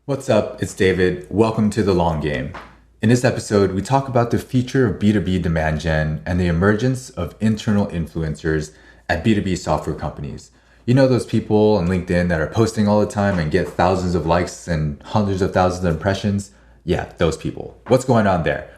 What's up? It's David. Welcome to The Long Game. In this episode, we talk about the future of B2B demand gen and the emergence of internal influencers at B2B software companies. You know those people on LinkedIn that are posting all the time and get thousands of likes and hundreds of thousands of impressions? Yeah, those people. What's going on there?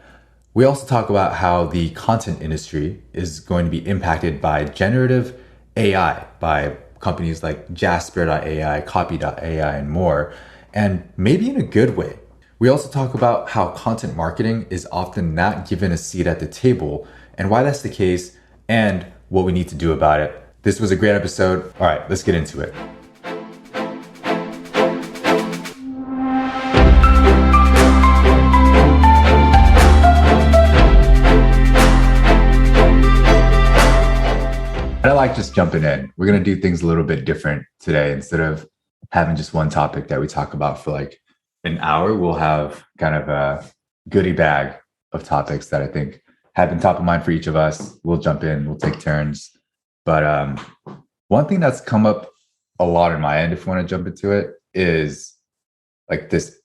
We also talk about how the content industry is going to be impacted by generative AI, by companies like Jasper.ai, Copy.ai, and more, and maybe in a good way. We also talk about how content marketing is often not given a seat at the table and why that's the case and what we need to do about it. This was a great episode. All right, let's get into it. I like just jumping in. We're going to do things a little bit different today. Instead of having just one topic that we talk about for like an hour, we'll have kind of a goodie bag of topics that I think have been top of mind for each of us. We'll jump in, we'll take turns. But one thing that's come up a lot in my end, if you want to jump into it, is like this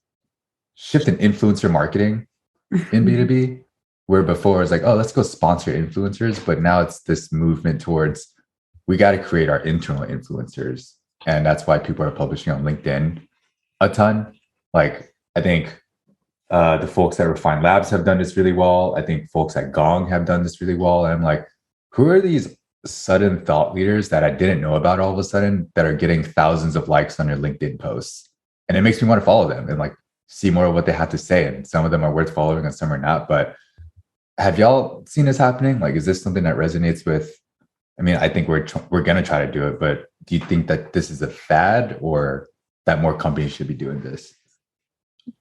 shift in influencer marketing in B2B, where before it's like, oh, let's go sponsor influencers. But now it's this movement towards we got to create our internal influencers. And that's why people are publishing on LinkedIn a ton. Like, I think the folks at Refine Labs have done this really well. I think folks at Gong have done this really well. And I'm like, who are these sudden thought leaders that I didn't know about all of a sudden that are getting thousands of likes on their LinkedIn posts? And it makes me want to follow them and like see more of what they have to say. And some of them are worth following and some are not. But have y'all seen this happening? Like, is this something that resonates with? I mean, I think we're going to try to do it, but do you think that this is a fad or that more companies should be doing this?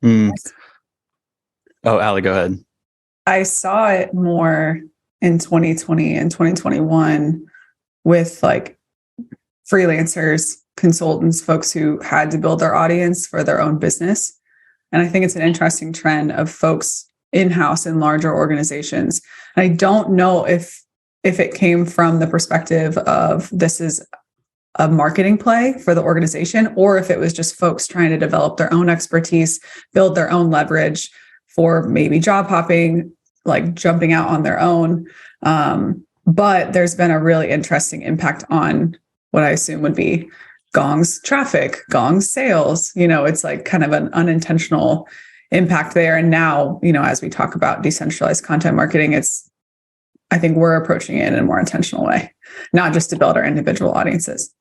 Oh, Allie, go ahead. I saw it more in 2020 and 2021 with like freelancers, consultants, folks who had to build their audience for their own business. And I think it's an interesting trend of folks in-house in larger organizations. And I don't know if it came from the perspective of this is a marketing play for the organization, or if it was just folks trying to develop their own expertise, build their own leverage for maybe job hopping, like jumping out on their own. But there's been a really interesting impact on what I assume would be Gong's traffic, Gong's sales. It's like kind of an unintentional impact there. And now, as we talk about decentralized content marketing, I think we're approaching it in a more intentional way, not just to build our individual audiences.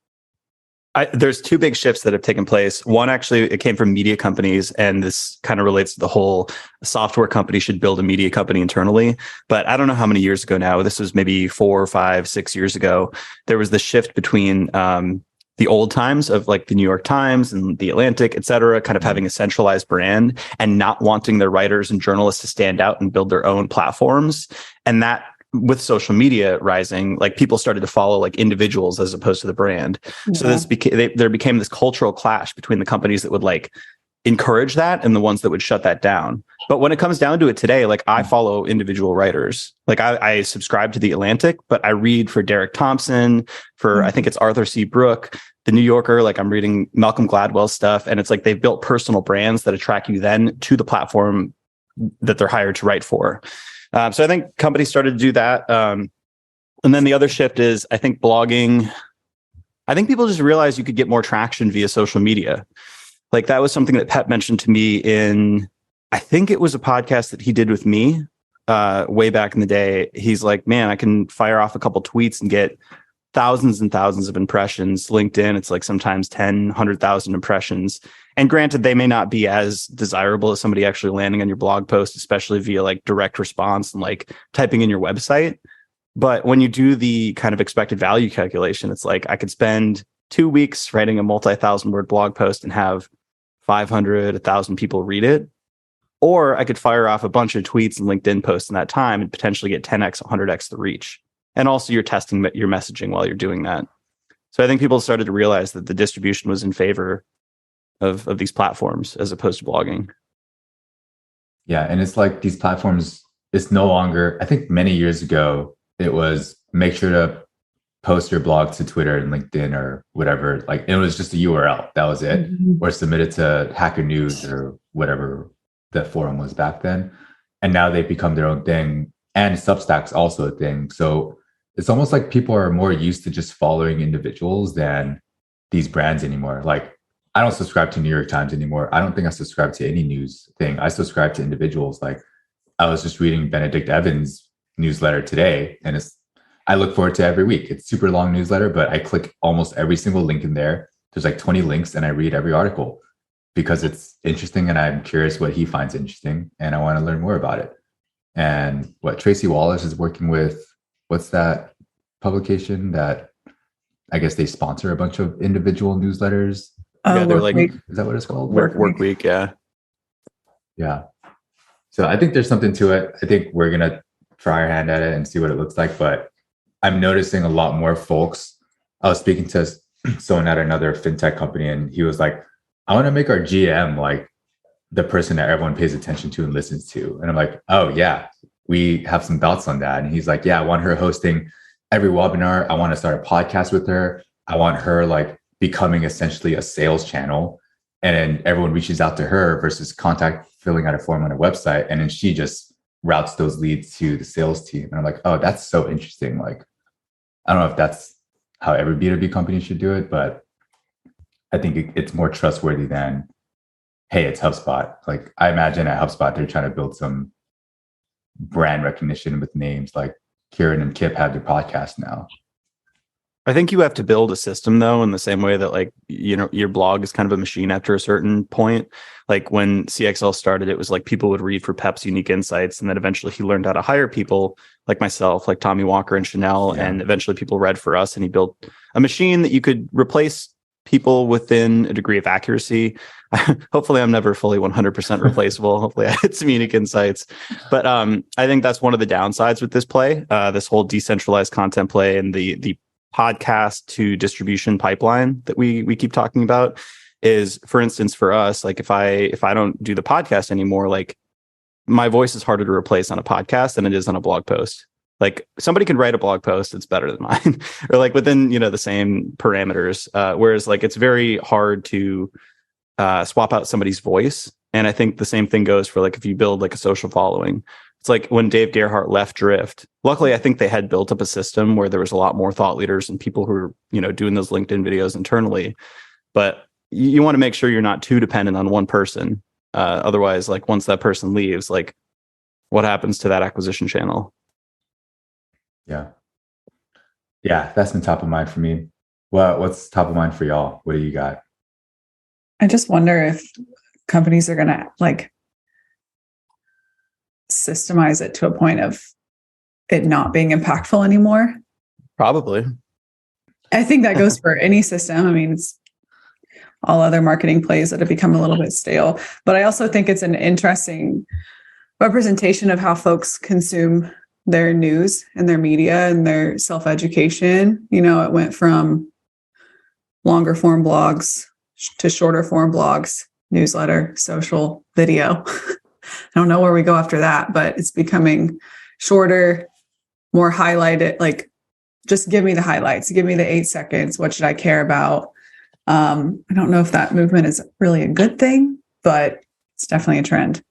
There's two big shifts that have taken place. One, actually, it came from media companies, and this kind of relates to the whole software company should build a media company internally. But I don't know how many years ago now, this was maybe 4 or 5, 6 years ago, there was the shift between the old times of like the New York Times and the Atlantic, et cetera, kind of having a centralized brand and not wanting their writers and journalists to stand out and build their own platforms. And that, with social media rising, like people started to follow like individuals as opposed to the brand. Yeah. So there became this cultural clash between the companies that would like encourage that and the ones that would shut that down. But when it comes down to it today, like I follow individual writers. Like I subscribe to the Atlantic, but I read for Derek Thompson, for I think it's Arthur C. Brooke, the New Yorker. Like I'm reading Malcolm Gladwell stuff, and it's like they've built personal brands that attract you then to the platform that they're hired to write for. So I think companies started to do that. And then the other shift is, I think blogging, I think people just realized you could get more traction via social media. Like that was something that Pep mentioned to me in, I think it was a podcast that he did with me way back in the day. He's like, man, I can fire off a couple tweets and get thousands and thousands of impressions. LinkedIn, it's like sometimes 10, 100,000 impressions. And granted, they may not be as desirable as somebody actually landing on your blog post, especially via like direct response and like typing in your website. But when you do the kind of expected value calculation, it's like I could spend 2 weeks writing a multi-thousand word blog post and have 500, 1,000 people read it. Or I could fire off a bunch of tweets and LinkedIn posts in that time and potentially get 10x, 100x the reach. And also you're testing your messaging while you're doing that. So I think people started to realize that the distribution was in favor of these platforms as opposed to blogging. Yeah. And it's like these platforms, it's no longer, I think many years ago, it was make sure to post your blog to Twitter and LinkedIn or whatever. Like it was just a URL. That was it. Or submit it to Hacker News or whatever the forum was back then. And now they've become their own thing. And Substack's also a thing. So it's almost like people are more used to just following individuals than these brands anymore. Like I don't subscribe to New York Times anymore. I don't think I subscribe to any news thing. I subscribe to individuals. Like I was just reading Benedict Evans' newsletter today, and I look forward to every week. It's super long newsletter, but I click almost every single link in there. There's like 20 links, and I read every article because it's interesting, and I'm curious what he finds interesting, and I want to learn more about it. And what Tracy Wallace is working with, what's that publication that I guess they sponsor a bunch of individual newsletters? Yeah, they're like, Week. Is that what it's called? Work Week, yeah. Yeah. So I think there's something to it. I think we're going to try our hand at it and see what it looks like. But I'm noticing a lot more folks. I was speaking to someone at another fintech company, and he was like, I want to make our GM like the person that everyone pays attention to and listens to. And I'm like, oh, yeah, we have some thoughts on that. And he's like, yeah, I want her hosting every webinar. I want to start a podcast with her. I want her like becoming essentially a sales channel. And then everyone reaches out to her versus filling out a form on a website. And then she just routes those leads to the sales team. And I'm like, oh, that's so interesting. Like, I don't know if that's how every B2B company should do it, but I think it's more trustworthy than, hey, it's HubSpot. Like I imagine at HubSpot, they're trying to build some brand recognition with names like Kieran and Kip have their podcast now. I think you have to build a system though, in the same way that like, you know, your blog is kind of a machine after a certain point. Like when CXL started, it was like people would read for Pep's unique insights. And then eventually he learned how to hire people like myself, like Tommy Walker and Chanel. Yeah. And eventually people read for us, and he built a machine that you could replace people within a degree of accuracy. Hopefully I'm never fully 100% replaceable. Hopefully I had some unique insights. But I think that's one of the downsides with this play, this whole decentralized content play and the podcast to distribution pipeline that we keep talking about is, for instance, for us, like if I don't do the podcast anymore, like my voice is harder to replace on a podcast than it is on a blog post. Like somebody can write a blog post that's better than mine or like within, you know, the same parameters. Whereas like it's very hard to swap out somebody's voice. And I think the same thing goes for like if you build like a social following. It's like when Dave Gerhardt left Drift. Luckily, I think they had built up a system where there was a lot more thought leaders and people who were, you know, doing those LinkedIn videos internally. But you want to make sure you're not too dependent on one person. Otherwise, like once that person leaves, like what happens to that acquisition channel? Yeah, that's been top of mind for me. What's top of mind for y'all? What do you got? I just wonder if companies are going to like systemize it to a point of it not being impactful anymore. Probably. I think that goes for any system. I mean, it's all other marketing plays that have become a little bit stale. But I also think it's an interesting representation of how folks consume their news and their media and their self-education. You know, it went from longer form blogs to shorter form blogs, newsletter, social, video. I don't know where we go after that, but it's becoming shorter, more highlighted, like just give me the highlights, give me the 8 seconds. What should I care about? I don't know if that movement is really a good thing, but it's definitely a trend.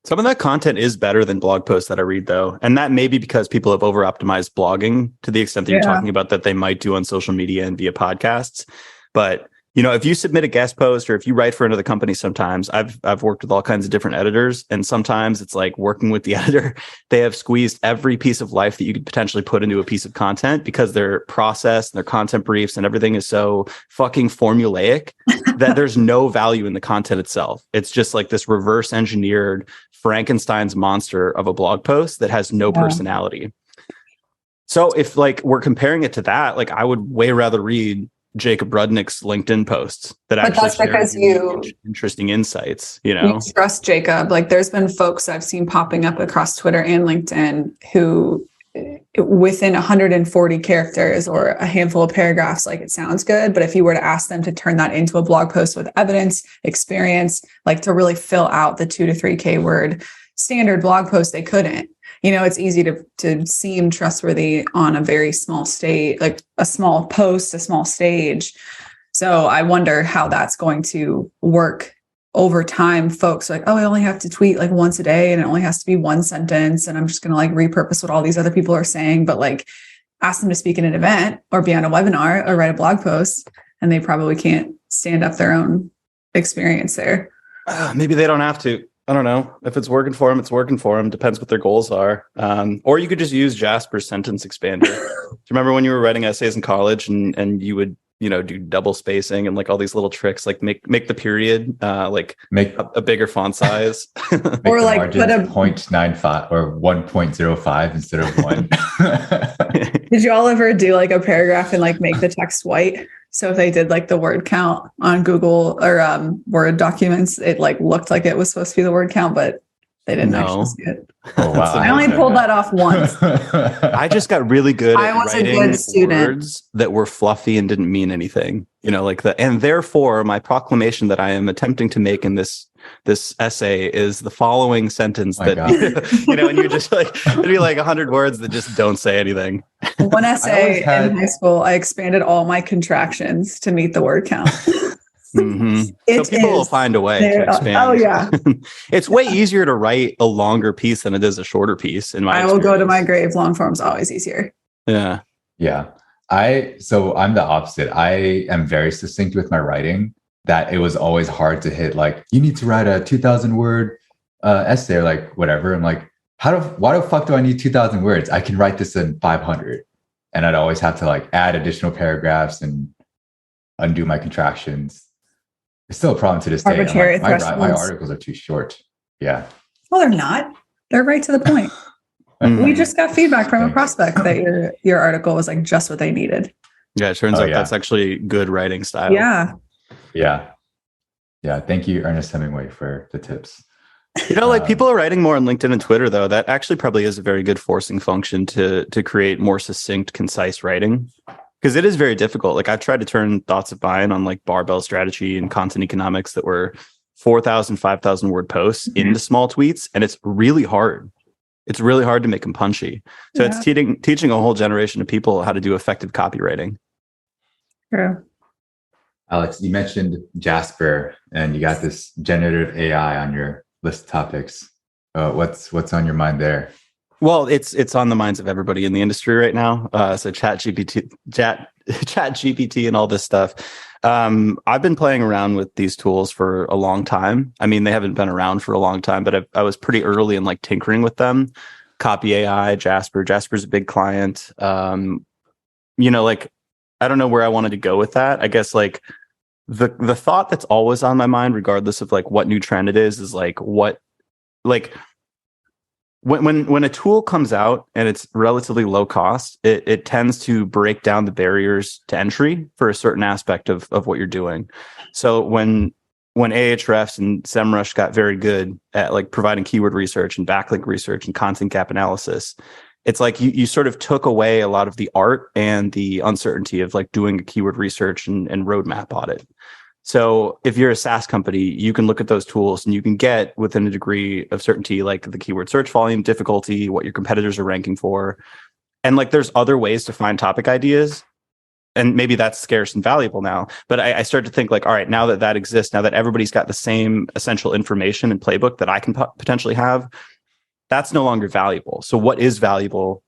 Some of that content is better than blog posts that I read, though. And that may be because people have over-optimized blogging to the extent that you're talking about that they might do on social media and via podcasts. But, you know, if you submit a guest post or if you write for another company, sometimes I've worked with all kinds of different editors. And sometimes it's like working with the editor. They have squeezed every piece of life that you could potentially put into a piece of content because their process and their content briefs and everything is so fucking formulaic that there's no value in the content itself. It's just like this reverse engineered Frankenstein's monster of a blog post that has no personality. So if like we're comparing it to that, like I would way rather read Jacob Rudnick's LinkedIn posts that actually that's because you interesting insights, you know. You trust Jacob. Like there's been folks I've seen popping up across Twitter and LinkedIn who within 140 characters or a handful of paragraphs, like it sounds good, but if you were to ask them to turn that into a blog post with evidence, experience, like to really fill out the 2 to 3K word standard blog post, they couldn't. It's easy to seem trustworthy on a very small stage, like a small post, a small stage. So I wonder how that's going to work over time. Folks are like, oh, I only have to tweet like once a day and it only has to be one sentence. And I'm just going to like repurpose what all these other people are saying, but like ask them to speak in an event or be on a webinar or write a blog post. And they probably can't stand up their own experience there. Maybe they don't have to. I don't know. If it's working for them, it's working for them. Depends what their goals are. Or you could just use Jasper's sentence expander. Do you remember when you were writing essays in college and you would, do double spacing and like all these little tricks, like make the period make a bigger font size, or like put a 0.95 or 1.05 instead of 1. Did you all ever do like a paragraph and like make the text white? So if they did like the word count on Google or Word documents, it like looked like it was supposed to be the word count, but they didn't actually see it. Oh, wow. I only pulled that off once. I just got really good I at was a writing good student. words that were fluffy and didn't mean anything. And therefore my proclamation that I am attempting to make in this essay is the following sentence and you're just like, it'd be like 100 words that just don't say anything. One essay in high school, I expanded all my contractions to meet the word count. Mm-hmm. So people will find a way to expand. Oh yeah. It's way easier to write a longer piece than it is a shorter piece. In my I will go to my grave. Long form's always easier. Yeah. Yeah. So I'm the opposite. I am very succinct with my writing, that it was always hard to hit like, you need to write a 2,000 word essay or like whatever. I'm like, why the fuck do I need 2,000 words? I can write this in 500. And I'd always have to like add additional paragraphs and undo my contractions. It's still a problem to this day. Arbitrary my articles are too short. Yeah. Well, they're not. They're right to the point. We just got feedback from a prospect that your article was like just what they needed. Yeah, it turns out that's actually good writing style. Yeah. Yeah. Yeah. Thank you, Ernest Hemingway, for the tips. Like people are writing more on LinkedIn and Twitter, though. That actually probably is a very good forcing function to create more succinct, concise writing. Because it is very difficult. Like I've tried to turn thoughts of mine on like barbell strategy and content economics that were 4,000, 5,000 word posts into small tweets. And it's really hard. It's really hard to make them punchy. So it's teaching a whole generation of people how to do effective copywriting. True. Alex, you mentioned Jasper and you got this generative AI on your list of topics. What's on your mind there? Well, it's on the minds of everybody in the industry right now. So chat GPT and all this stuff. I've been playing around with these tools for a long time. I mean, they haven't been around for a long time, but I was pretty early in like tinkering with them. Copy AI, Jasper's a big client. Like, I don't know where I wanted to go with that. I guess like the thought that's always on my mind, regardless of like what new trend it is like when a tool comes out and it's relatively low cost, it tends to break down the barriers to entry for a certain aspect of what you're doing. So when Ahrefs and SEMrush got very good at like providing keyword research and backlink research and content gap analysis, it's like you sort of took away a lot of the art and the uncertainty of like doing a keyword research and roadmap audit. So if you're a SaaS company, you can look at those tools and you can get within a degree of certainty, like the keyword search volume, difficulty, what your competitors are ranking for. And like, there's other ways to find topic ideas. And maybe that's scarce and valuable now. But I start to think like, all right, now that exists, now that everybody's got the same essential information and playbook that I can potentially have, that's no longer valuable. So what is valuable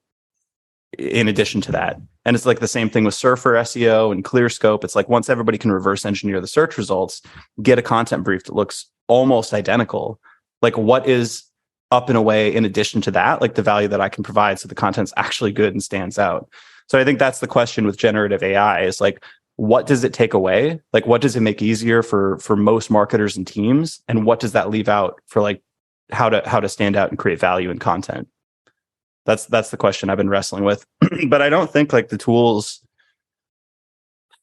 in addition to that? And it's like the same thing with Surfer SEO and ClearScope. It's like once everybody can reverse engineer the search results, get a content brief that looks almost identical. Like what is up and away in addition to that, like the value that I can provide so the content's actually good and stands out. So I think that's the question with generative AI is like, what does it take away? Like, what does it make easier for most marketers and teams? And what does that leave out for like how to stand out and create value in content? That's the question I've been wrestling with. But I don't think like the tools,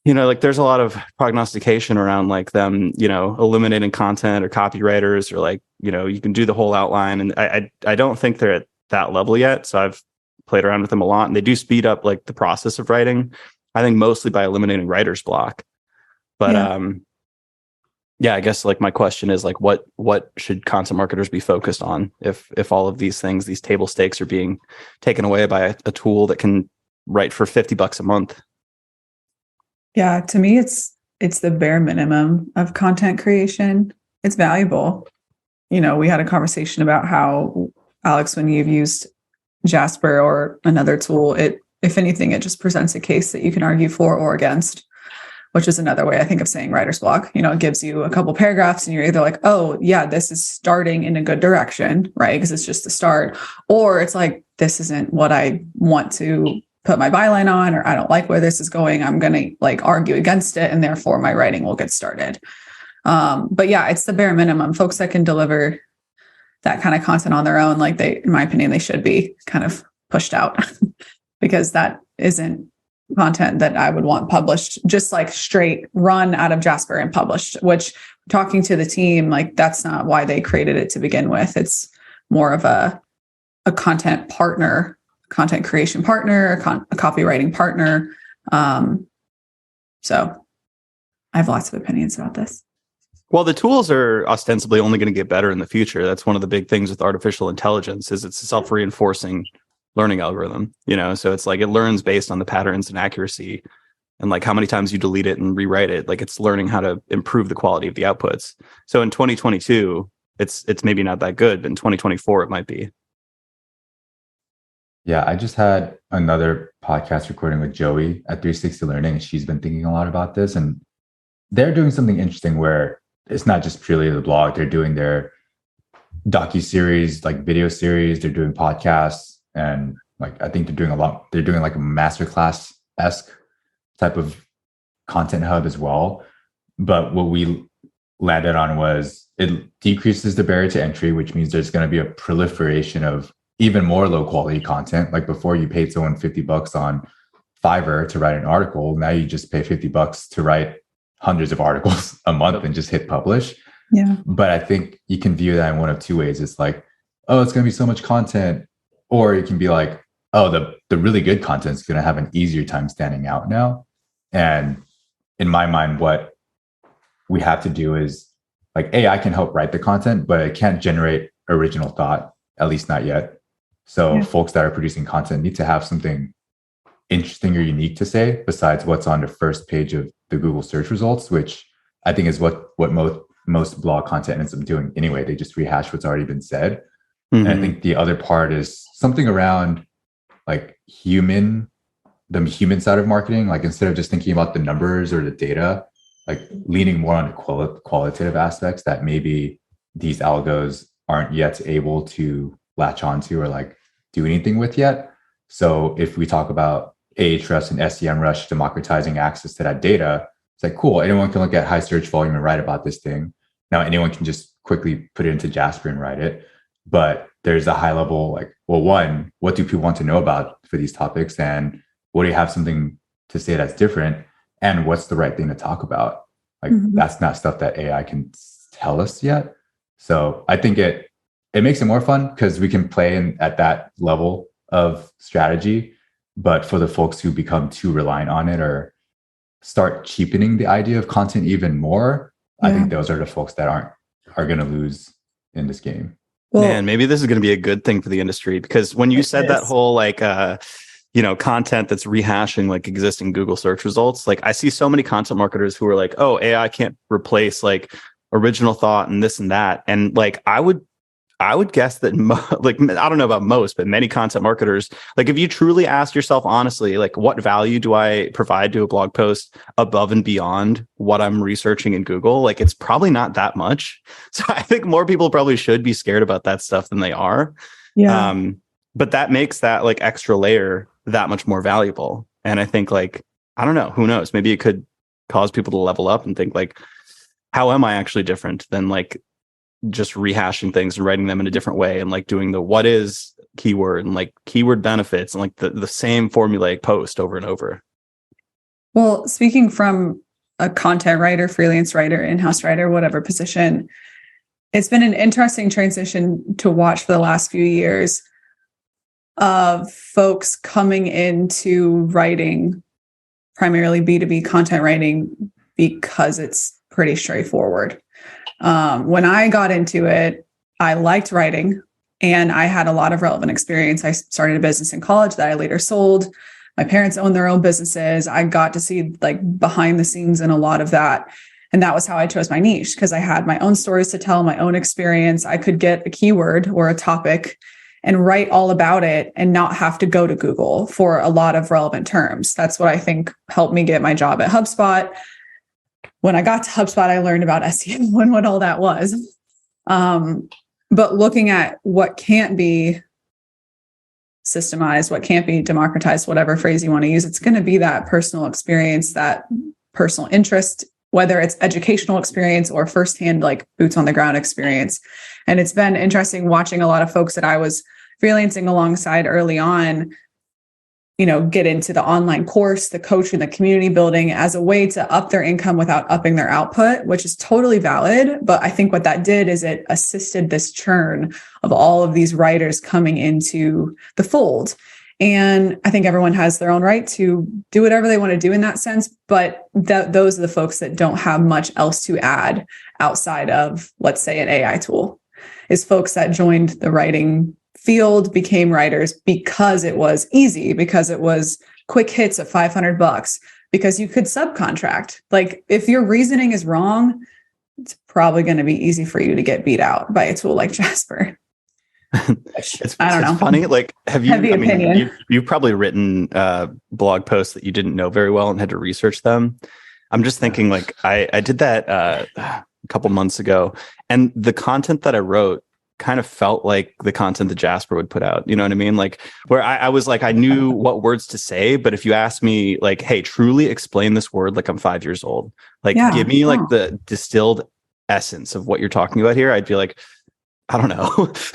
like there's a lot of prognostication around like them, eliminating content or copywriters or like, you can do the whole outline. And I don't think they're at that level yet. So I've played around with them a lot and they do speed up like the process of writing. I think mostly by eliminating writer's block. But Yeah, I guess like my question is like, what should content marketers be focused on if all of these things, these table stakes, are being taken away by a tool that can write for $50 a month? Yeah, to me, it's the bare minimum of content creation. It's valuable. We had a conversation about how, Alex, when you've used Jasper or another tool, if anything, it just presents a case that you can argue for or against, which is another way I think of saying writer's block. It gives you a couple paragraphs and you're either like, oh yeah, this is starting in a good direction, right? Because it's just the start. Or it's like, this isn't what I want to put my byline on, or I don't like where this is going. I'm going to like argue against it. And therefore my writing will get started. But yeah, it's the bare minimum. Folks that can deliver that kind of content on their own, like in my opinion, they should be kind of pushed out because that isn't content that I would want published, just like straight run out of Jasper and published, which, talking to the team, like that's not why they created it to begin with. It's more of a content partner, content creation partner, a copywriting partner. So I have lots of opinions about this. Well, the tools are ostensibly only going to get better in the future. That's one of the big things with artificial intelligence, is it's a self-reinforcing learning algorithm, so it's like it learns based on the patterns and accuracy and like how many times you delete it and rewrite it. Like it's learning how to improve the quality of the outputs. So in 2022, it's maybe not that good, but in 2024, it might be. Yeah, I just had another podcast recording with Joey at 360 Learning, and she's been thinking a lot about this. And they're doing something interesting where it's not just purely the blog. They're doing their docu-series, like video series. They're doing podcasts. And like, I think they're doing like a masterclass-esque type of content hub as well. But what we landed on was it decreases the barrier to entry, which means there's going to be a proliferation of even more low quality content. Like before, you paid someone $50 on Fiverr to write an article. Now you just pay $50 to write hundreds of articles a month and just hit publish. Yeah. But I think you can view that in one of two ways. It's like, oh, it's going to be so much content. Or it can be like, oh, the really good content is going to have an easier time standing out now. And in my mind, what we have to do is like AI can help write the content, but it can't generate original thought, at least not yet. So folks that are producing content need to have something interesting or unique to say besides what's on the first page of the Google search results, which I think is what most blog content ends up doing anyway. They just rehash what's already been said. Mm-hmm. And I think the other part is something around like the human side of marketing. Like instead of just thinking about the numbers or the data, like leaning more on the qualitative aspects that maybe these algos aren't yet able to latch onto or like do anything with yet. So if we talk about Ahrefs and SEMrush democratizing access to that data, it's like, cool, anyone can look at high search volume and write about this thing. Now anyone can just quickly put it into Jasper and write it. But there's a high level, like, well, one, what do people want to know about for these topics? And what do you have something to say that's different? And what's the right thing to talk about? Like, that's not stuff that AI can tell us yet. So I think it makes it more fun because we can play at that level of strategy. But for the folks who become too reliant on it or start cheapening the idea of content even more, I think those are the folks that are going to lose in this game. Well, man, maybe this is going to be a good thing for the industry, because when you said that whole like, content that's rehashing like existing Google search results, like I see so many content marketers who are like, oh, AI can't replace like original thought and this and that. And like, I would guess that I don't know about most, but many content marketers, like if you truly ask yourself honestly, like what value do I provide to a blog post above and beyond what I'm researching in Google? Like it's probably not that much. So I think more people probably should be scared about that stuff than they are. Yeah. But that makes that like extra layer that much more valuable. And I think like, I don't know, who knows? Maybe it could cause people to level up and think like, how am I actually different than like just rehashing things and writing them in a different way and like doing the what is keyword and like keyword benefits and like the same formulaic post over and over. Well, speaking from a content writer, freelance writer, in-house writer, whatever position, it's been an interesting transition to watch for the last few years of folks coming into writing, primarily B2B content writing, because it's pretty straightforward. When I got into it, I liked writing and I had a lot of relevant experience. I started a business in college that I later sold. My parents owned their own businesses. I got to see like behind the scenes in a lot of that. And that was how I chose my niche, because I had my own stories to tell, my own experience. I could get a keyword or a topic and write all about it and not have to go to Google for a lot of relevant terms. That's what I think helped me get my job at HubSpot. When I got to HubSpot, I learned about SEO and what all that was. But looking at what can't be systemized, what can't be democratized, whatever phrase you want to use, it's going to be that personal experience, that personal interest, whether it's educational experience or firsthand, like boots on the ground experience. And it's been interesting watching a lot of folks that I was freelancing alongside early on, get into the online course, the coaching, the community building as a way to up their income without upping their output, which is totally valid. But I think what that did is it assisted this churn of all of these writers coming into the fold. And I think everyone has their own right to do whatever they want to do in that sense. But those are the folks that don't have much else to add outside of, let's say, an AI tool, is folks that joined the writing field, became writers because it was easy, because it was quick hits of $500, because you could subcontract. Like if your reasoning is wrong, it's probably going to be easy for you to get beat out by a tool like Jasper. It's funny. Like, you've probably written blog posts that you didn't know very well and had to research them. I'm just thinking, like, I did that a couple months ago, and the content that I wrote kind of felt like the content that Jasper would put out. You know what I mean? Like, where I was like, I knew what words to say, but if you ask me, like, hey, truly explain this word like I'm 5 years old, like, give me like the distilled essence of what you're talking about here, I'd be like, I don't know.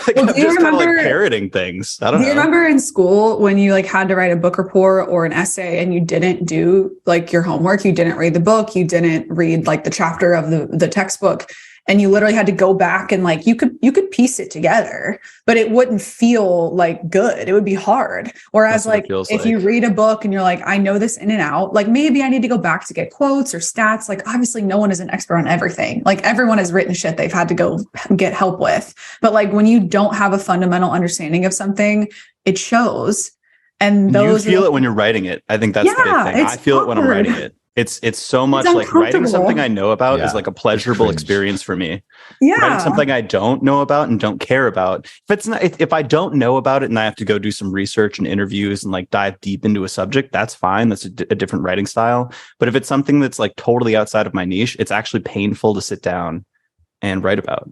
Like, I'm just kind of like parroting things. I don't know. Do you remember in school when you like had to write a book report or an essay and you didn't do like your homework, you didn't read the book, you didn't read like the chapter of the textbook, and you literally had to go back and like you could piece it together, but it wouldn't feel like good. It would be hard. Whereas like if you read a book and you're like, I know this in and out, like maybe I need to go back to get quotes or stats. Like obviously no one is an expert on everything. Like everyone has written shit they've had to go get help with. But like when you don't have a fundamental understanding of something, it shows. And those you feel it when you're writing it. I think that's the big thing. I feel it when I'm writing it. It's so much like writing something I know about is like a pleasurable experience for me. Yeah. Writing something I don't know about and don't care about. If I don't know about it and I have to go do some research and interviews and like dive deep into a subject, that's fine. That's a different writing style. But if it's something that's like totally outside of my niche, it's actually painful to sit down and write about.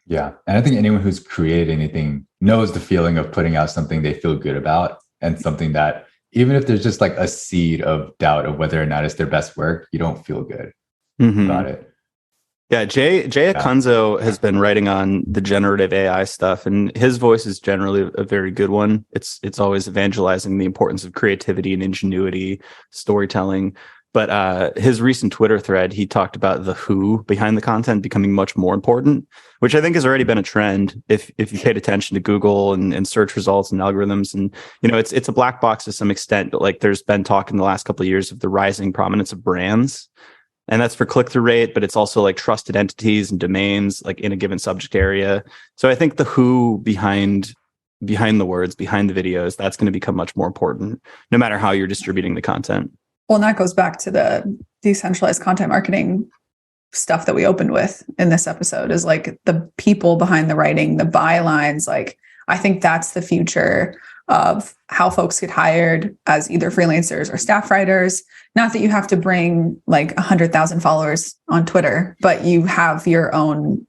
Yeah. And I think anyone who's created anything knows the feeling of putting out something they feel good about, and something that, even if there's just like a seed of doubt of whether or not it's their best work, you don't feel good about it. Yeah, Jay Acunzo has been writing on the generative AI stuff, and his voice is generally a very good one. It's always evangelizing the importance of creativity and ingenuity, storytelling. But his recent Twitter thread, he talked about the who behind the content becoming much more important, which I think has already been a trend. If you paid attention to Google and search results and algorithms, and it's a black box to some extent, but like there's been talk in the last couple of years of the rising prominence of brands, and that's for click-through rate, but it's also like trusted entities and domains like in a given subject area. So I think the who behind the words, behind the videos, that's going to become much more important, no matter how you're distributing the content. Well, and that goes back to the decentralized content marketing stuff that we opened with in this episode, is like the people behind the writing, the bylines. Like, I think that's the future of how folks get hired as either freelancers or staff writers. Not that you have to bring like 100,000 followers on Twitter, but you have your own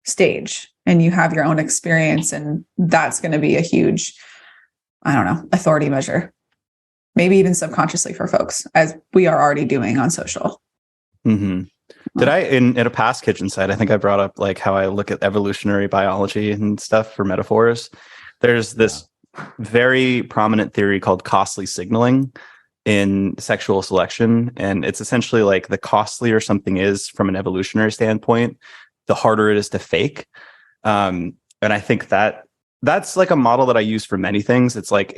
stage and you have your own experience. And that's going to be a huge, authority measure. Maybe even subconsciously for folks, as we are already doing on social. Mm-hmm. Did I, in a past kitchen site, I think I brought up like how I look at evolutionary biology and stuff for metaphors. There's this very prominent theory called costly signaling in sexual selection. And it's essentially like the costlier something is from an evolutionary standpoint, the harder it is to fake. And I think that's like a model that I use for many things. It's like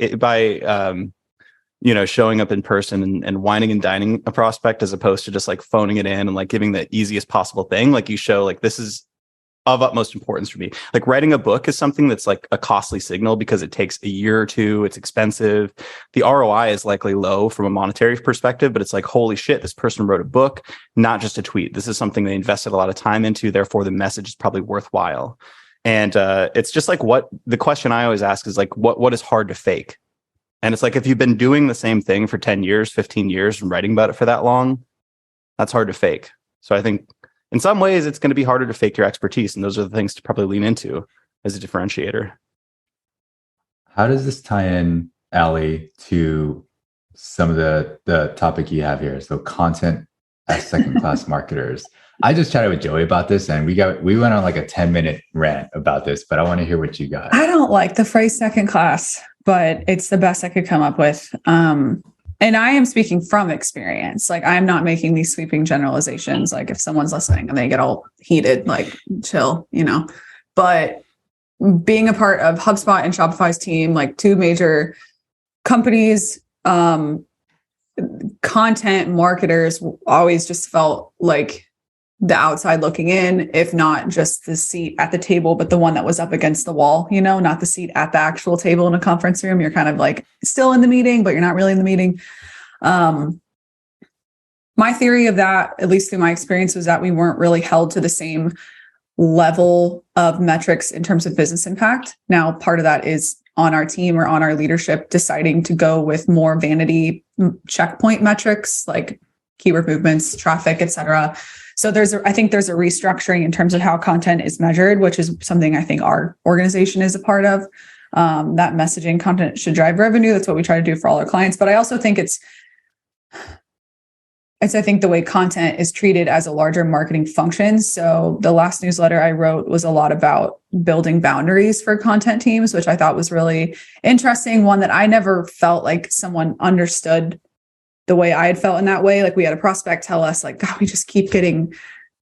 showing up in person and whining and dining a prospect as opposed to just like phoning it in and like giving the easiest possible thing. Like you show like this is of utmost importance for me. Like writing a book is something that's like a costly signal because it takes a year or two. It's expensive. The ROI is likely low from a monetary perspective, but it's like, holy shit, this person wrote a book, not just a tweet. This is something they invested a lot of time into. Therefore, the message is probably worthwhile. And it's just like what the question I always ask is like, what is hard to fake? And it's like, if you've been doing the same thing for 10 years, 15 years and writing about it for that long, that's hard to fake. So I think in some ways, it's going to be harder to fake your expertise. And those are the things to probably lean into as a differentiator. How does this tie in, Allie, to some of the topic you have here? So content as second-class marketers. I just chatted with Joey about this and we went on like a 10-minute rant about this, but I want to hear what you got. I don't like the phrase second class, but it's the best I could come up with. And I am speaking from experience. Like I'm not making these sweeping generalizations. Like if someone's listening and they get all heated, like chill, but being a part of HubSpot and Shopify's team, like two major companies, content marketers always just felt like the outside looking in, if not just the seat at the table, but the one that was up against the wall, not the seat at the actual table in a conference room. You're kind of like still in the meeting, but you're not really in the meeting. My theory of that, at least through my experience, was that we weren't really held to the same level of metrics in terms of business impact. Now, part of that is on our team or on our leadership deciding to go with more vanity checkpoint metrics like keyword movements, traffic, et cetera. So I think there's a restructuring in terms of how content is measured, which is something I think our organization is a part of. That messaging content should drive revenue. That's what we try to do for all our clients. But I also think I think the way content is treated as a larger marketing function. So the last newsletter I wrote was a lot about building boundaries for content teams, which I thought was really interesting. One that I never felt like someone understood the way I had felt in that way. Like we had a prospect tell us like, God, we just keep getting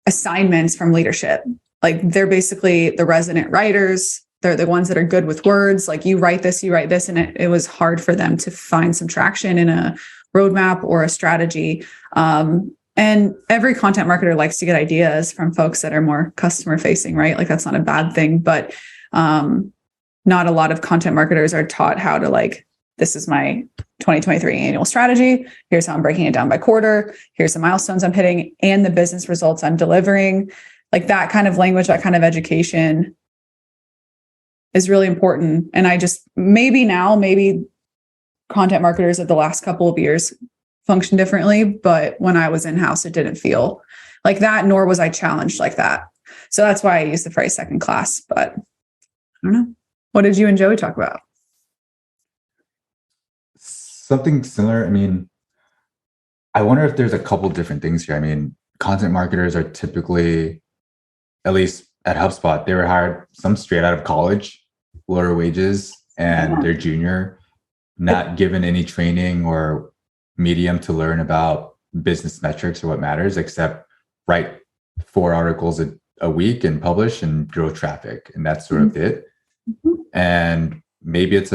assignments from leadership. Like they're basically the resident writers. They're the ones that are good with words. Like you write this. And it was hard for them to find some traction in a roadmap or a strategy. And every content marketer likes to get ideas from folks that are more customer facing, right? Like that's not a bad thing, but not a lot of content marketers are taught how to like, this is my 2023 annual strategy. Here's how I'm breaking it down by quarter. Here's the milestones I'm hitting and the business results I'm delivering. Like that kind of language, that kind of education is really important. And I just, maybe content marketers of the last couple of years function differently, but when I was in-house, it didn't feel like that, nor was I challenged like that. So that's why I use the phrase second class, but I don't know. What did you and Joey talk about? Something similar. I mean, I wonder if there's a couple different things here. I mean, content marketers are typically, at least at HubSpot, they were hired some straight out of college, lower wages, and they're junior, not given any training or medium to learn about business metrics or what matters, except write 4 articles a week and publish and grow traffic. And that's sort of it. And maybe it's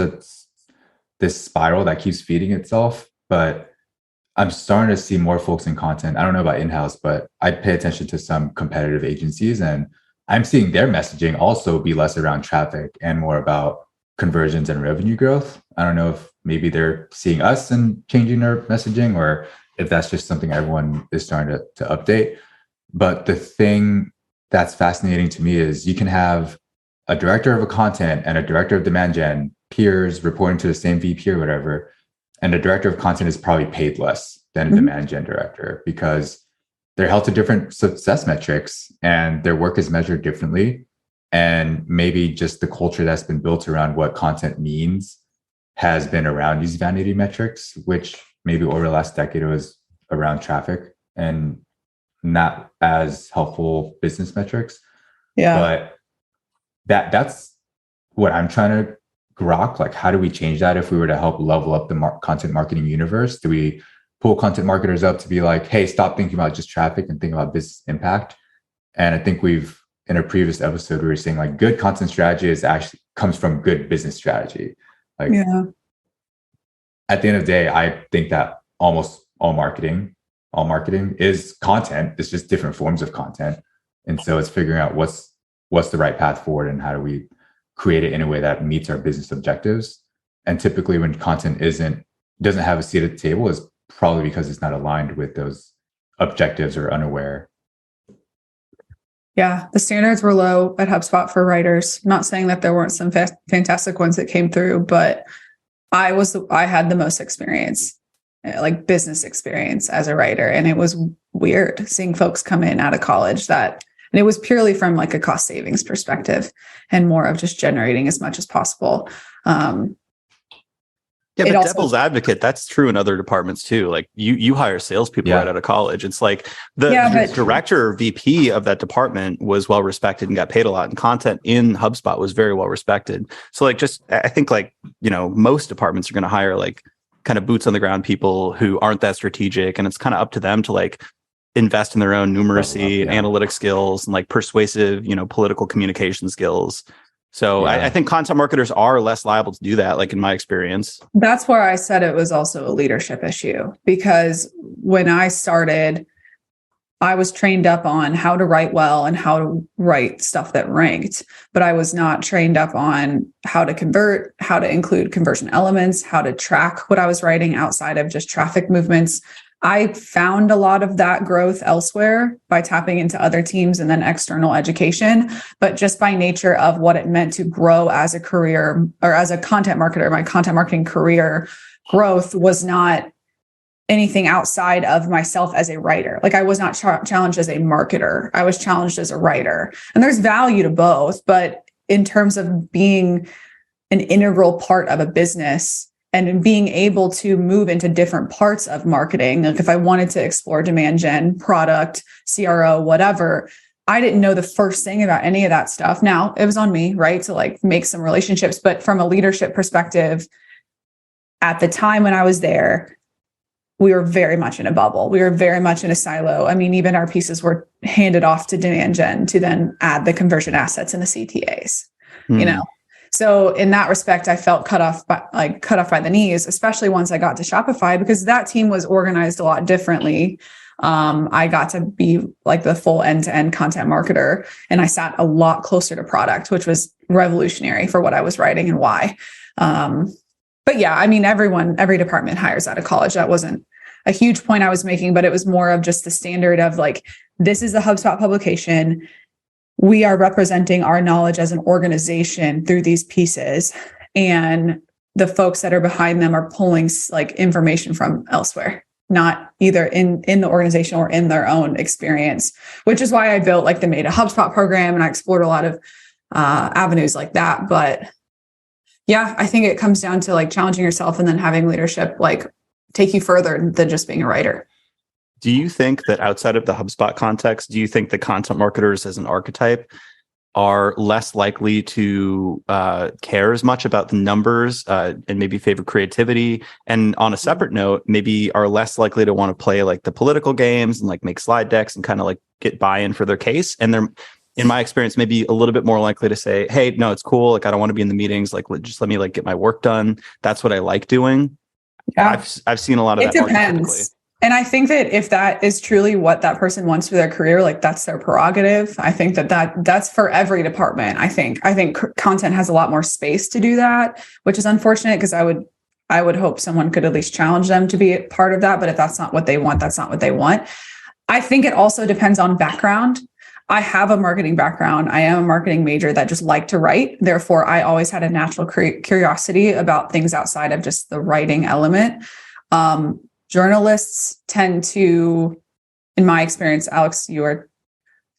this spiral that keeps feeding itself, but I'm starting to see more folks in content. I don't know about in-house, but I pay attention to some competitive agencies and I'm seeing their messaging also be less around traffic and more about conversions and revenue growth. I don't know if maybe they're seeing us and changing their messaging or if that's just something everyone is starting to update. But the thing that's fascinating to me is you can have a director of a content and a director of demand gen peers reporting to the same VP or whatever. And the director of content is probably paid less than a demand gen director because they're held to different success metrics and their work is measured differently. And maybe just the culture that's been built around what content means has been around these vanity metrics, which maybe over the last decade was around traffic and not as helpful business metrics. Yeah. But that's what I'm trying to grok. Like, how do we change that if we were to help level up the content marketing universe? Do we pull content marketers up to be like, hey, stop thinking about just traffic and think about business impact? And I think in a previous episode, we were saying like good content strategy is actually comes from good business strategy. Like, yeah. at the end of the day, I think that almost all marketing is content. It's just different forms of content. And so it's figuring out what's the right path forward and how do we create it in a way that meets our business objectives. And typically when content doesn't have a seat at the table is probably because it's not aligned with those objectives or unaware. Yeah, the standards were low at HubSpot for writers. Not saying that there weren't some fantastic ones that came through, but I had the most experience, like business experience as a writer. And it was weird seeing folks come in out of college and it was purely from like a cost savings perspective and more of just generating as much as possible. Yeah, but devil's advocate, that's true in other departments too. Like you hire salespeople right out of college. It's like the director or VP of that department was well respected and got paid a lot, and content in HubSpot was very well respected. So like, I think like, most departments are going to hire like kind of boots on the ground people who aren't that strategic, and it's kind of up to them to like invest in their own numeracy and analytic skills and like persuasive, political communication skills. So I think content marketers are less liable to do that, like in my experience. That's where I said it was also a leadership issue, because when I started, I was trained up on how to write well and how to write stuff that ranked, but I was not trained up on how to convert, how to include conversion elements, how to track what I was writing outside of just traffic movements. I found a lot of that growth elsewhere by tapping into other teams and then external education. But just by nature of what it meant to grow as a career or as a content marketer, my content marketing career growth was not anything outside of myself as a writer. Like I was not challenged as a marketer. I was challenged as a writer. And there's value to both. But in terms of being an integral part of a business, and being able to move into different parts of marketing. Like if I wanted to explore demand gen, product, CRO, whatever, I didn't know the first thing about any of that stuff. Now it was on me, right? To like make some relationships. But from a leadership perspective, at the time when I was there, we were very much in a bubble. We were very much in a silo. I mean, even our pieces were handed off to demand gen to then add the conversion assets and the CTAs, So in that respect, I felt cut off by the knees, especially once I got to Shopify, because that team was organized a lot differently. I got to be like the full end-to-end content marketer, and I sat a lot closer to product, which was revolutionary for what I was writing and why. But yeah, I mean, every department hires out of college. That wasn't a huge point I was making, but it was more of just the standard of like, this is a HubSpot publication. We are representing our knowledge as an organization through these pieces, and the folks that are behind them are pulling like information from elsewhere, not either in the organization or in their own experience, which is why I built like the Made a HubSpot program, and I explored a lot of avenues like that. But yeah, I think it comes down to like challenging yourself and then having leadership like take you further than just being a writer. Do you think that outside of the HubSpot context, do you think the content marketers as an archetype are less likely to care as much about the numbers and maybe favor creativity? And on a separate note, maybe are less likely to want to play like the political games and like make slide decks and kind of like get buy-in for their case? And they're, in my experience, maybe a little bit more likely to say, hey, no, it's cool. Like, I don't want to be in the meetings. Like, just let me like get my work done. That's what I like doing. Yeah. I've seen a lot of that. It depends. And I think that if that is truly what that person wants for their career, like that's their prerogative. I think that's for every department. I think content has a lot more space to do that, which is unfortunate because I would hope someone could at least challenge them to be a part of that. But if that's not what they want, that's not what they want. I think it also depends on background. I have a marketing background. I am a marketing major that just liked to write. Therefore, I always had a natural curiosity about things outside of just the writing element. Journalists tend to, in my experience, Alex, you are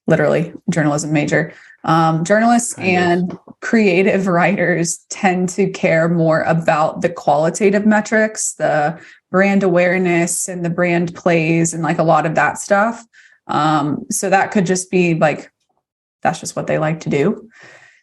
literally a journalism major. Journalists and creative writers tend to care more about the qualitative metrics, the brand awareness and the brand plays and like a lot of that stuff. So that could just be like, that's just what they like to do.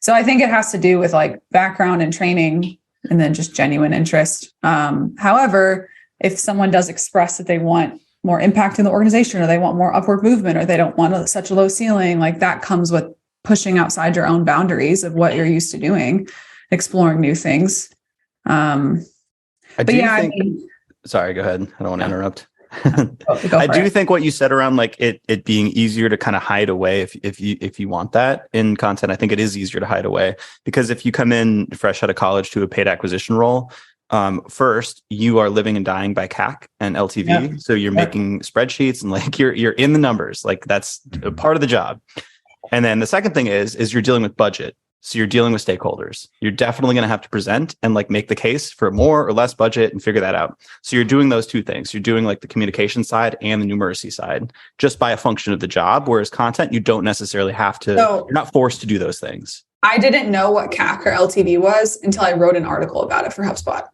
So I think it has to do with like background and training and then just genuine interest. However, if someone does express that they want more impact in the organization or they want more upward movement or they don't want such a low ceiling, like that comes with pushing outside your own boundaries of what you're used to doing, exploring new things. Sorry, go ahead. I don't want to interrupt. Go I do it. think what you said around like it being easier to kind of hide away if you want that in content, I think it is easier to hide away, because if you come in fresh out of college to a paid acquisition role, first you are living and dying by CAC and LTV. Yeah. So you're making spreadsheets and like you're in the numbers, like that's a part of the job. And then the second thing is you're dealing with budget. So you're dealing with stakeholders. You're definitely going to have to present and like make the case for more or less budget and figure that out. So you're doing those two things. You're doing like the communication side and the numeracy side just by a function of the job. Whereas content, you don't necessarily have to, you're not forced to do those things. I didn't know what CAC or LTV was until I wrote an article about it for HubSpot.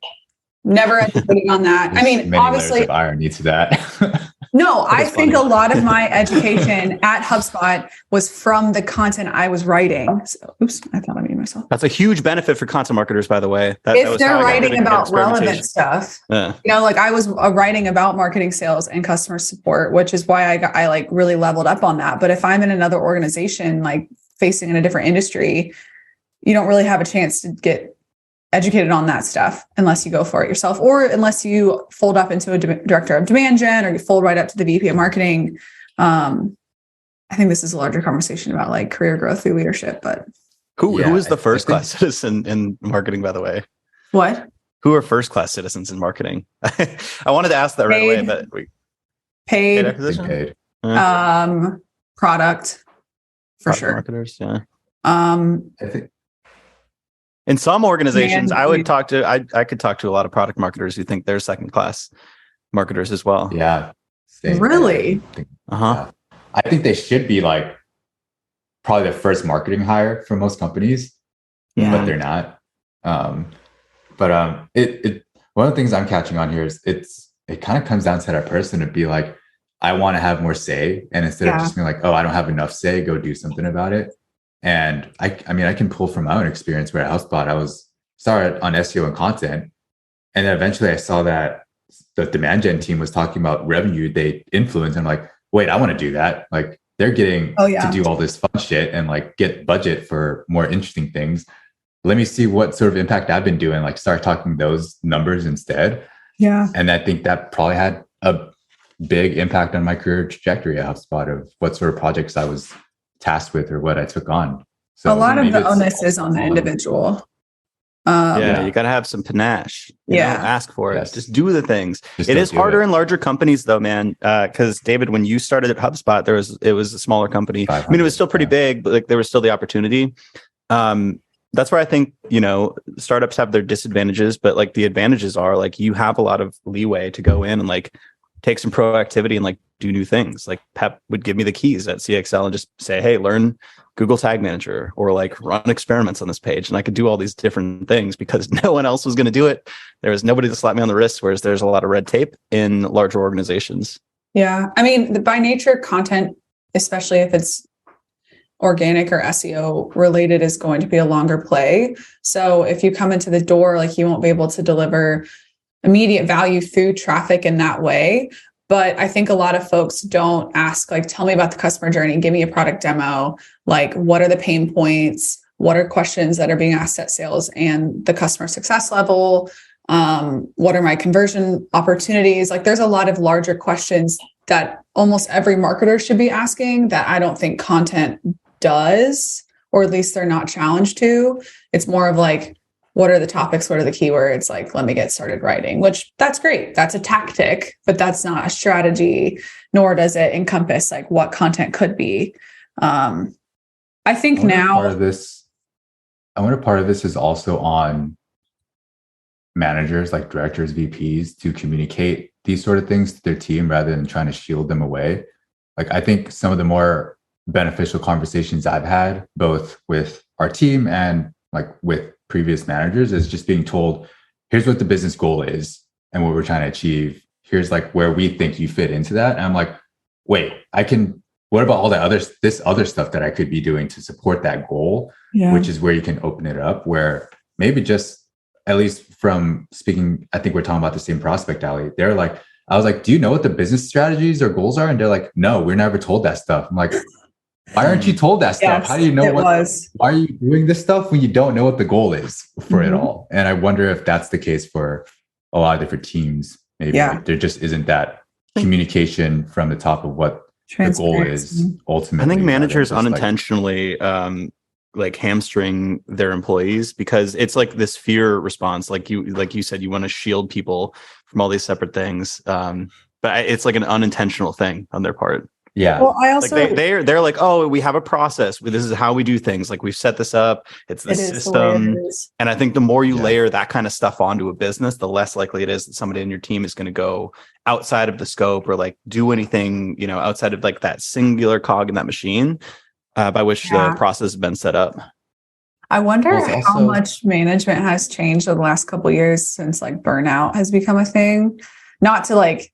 Never educated on that. I mean, many obviously layers of irony to that. No, I think a lot of my education at HubSpot was from the content I was writing. So, oops, I thought I muted myself. That's a huge benefit for content marketers, by the way. If they're writing about relevant stuff, like I was writing about marketing, sales, and customer support, which is why I like really leveled up on that. But if I'm in another organization, like facing in a different industry, you don't really have a chance to get educated on that stuff unless you go for it yourself, or unless you fold up into a director of demand gen, or you fold right up to the VP of marketing. I think this is a larger conversation about like career growth through leadership, but who is the first class citizen in marketing, by the way? What? Who are first class citizens in marketing? I wanted to ask that right away, but paid acquisition? Paid. Product for sure. Marketers, yeah. I think in some organizations, I could talk to a lot of product marketers who think they're second class marketers as well. Yeah. Really? I think they should be like probably the first marketing hire for most companies, but they're not. It one of the things I'm catching on here is it kind of comes down to that person to be like, I want to have more say, and instead of just being like, oh, I don't have enough say, go do something about it. And I mean, I can pull from my own experience where at HubSpot, I was started on SEO and content. And then eventually I saw that the demand gen team was talking about revenue they influence. And I'm like, wait, I want to do that. Like they're getting to do all this fun shit and like get budget for more interesting things. Let me see what sort of impact I've been doing, like start talking those numbers instead. Yeah. And I think that probably had a big impact on my career trajectory at HubSpot of what sort of projects I was tasked with or what I took on. So a lot of the onus is on the individual. You got to have some panache. You know, ask for it. Yes. Just do the things. It is harder in larger companies though, man. Because David, when you started at HubSpot, it was a smaller company. I mean, it was still pretty big, but like there was still the opportunity. That's where I think, startups have their disadvantages, but like the advantages are like you have a lot of leeway to go in and like take some proactivity and like do new things. Like Pep would give me the keys at CXL and just say, hey, learn Google Tag Manager or like run experiments on this page. And I could do all these different things because no one else was going to do it. There was nobody to slap me on the wrist, whereas there's a lot of red tape in larger organizations. Yeah. I mean, by nature, content, especially if it's organic or SEO related, is going to be a longer play. So if you come into the door, like you won't be able to deliver immediate value through traffic in that way. But I think a lot of folks don't ask, like, tell me about the customer journey, give me a product demo. Like, what are the pain points? What are questions that are being asked at sales and the customer success level? What are my conversion opportunities? Like, there's a lot of larger questions that almost every marketer should be asking that I don't think content does, or at least they're not challenged to. It's more of like, what are the topics? What are the keywords? Like, let me get started writing, which that's great. That's a tactic, but that's not a strategy, nor does it encompass like what content could be. I think now part of this is also on managers, like directors, VPs, to communicate these sort of things to their team rather than trying to shield them away. Like, I think some of the more beneficial conversations I've had, both with our team and like with previous managers, is just being told, here's what the business goal is and what we're trying to achieve. Here's like where we think you fit into that. And I'm like, wait, what about all this other stuff that I could be doing to support that goal? Yeah. Which is where you can open it up, where maybe just, at least from speaking, I think we're talking about the same prospect, Allie. They're like, I was like, do you know what the business strategies or goals are? And they're like, no, we're never told that stuff. I'm like, why aren't you told that stuff? Yes, how do you know why are you doing this stuff when you don't know what the goal is for it all? And I wonder if that's the case for a lot of different teams. Maybe like there just isn't that communication from the top of what the goal is ultimately. I think managers unintentionally like hamstring their employees because it's like this fear response. Like you said, you want to shield people from all these separate things. But it's like an unintentional thing on their part. Yeah. Well, I also like they're like, oh, we have a process. This is how we do things. Like we've set this up. It's the system. And I think the more you layer that kind of stuff onto a business, the less likely it is that somebody in your team is going to go outside of the scope or like do anything, you know, outside of like that singular cog in that machine by which the process has been set up. I wonder how much management has changed over the last couple of years since like burnout has become a thing. Not to like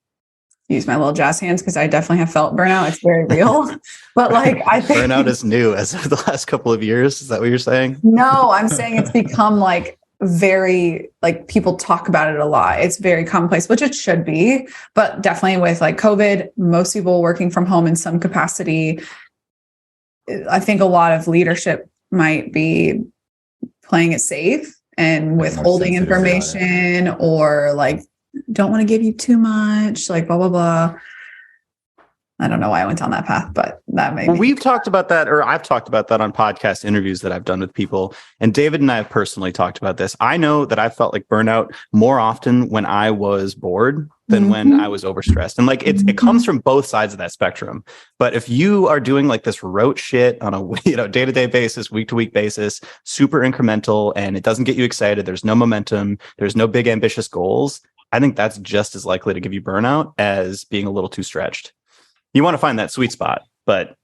use my little jazz hands because I definitely have felt burnout. It's very real. But like I think burnout is new as of the last couple of years. Is that what you're saying? No, I'm saying it's become like very like people talk about it a lot. It's very commonplace, which it should be. But definitely with like COVID, most people working from home in some capacity. I think a lot of leadership might be playing it safe and withholding information or like don't want to give you too much, like blah, blah, blah. I don't know why I went on that path, but that may be. We've talked about that, or I've talked about that on podcast interviews that I've done with people. And David and I have personally talked about this. I know that I felt like burnout more often when I was bored than when I was overstressed. And like it comes from both sides of that spectrum. But if you are doing like this rote shit on a day-to-day basis, week-to-week basis, super incremental, and it doesn't get you excited, there's no momentum, there's no big ambitious goals, I think that's just as likely to give you burnout as being a little too stretched. You want to find that sweet spot, but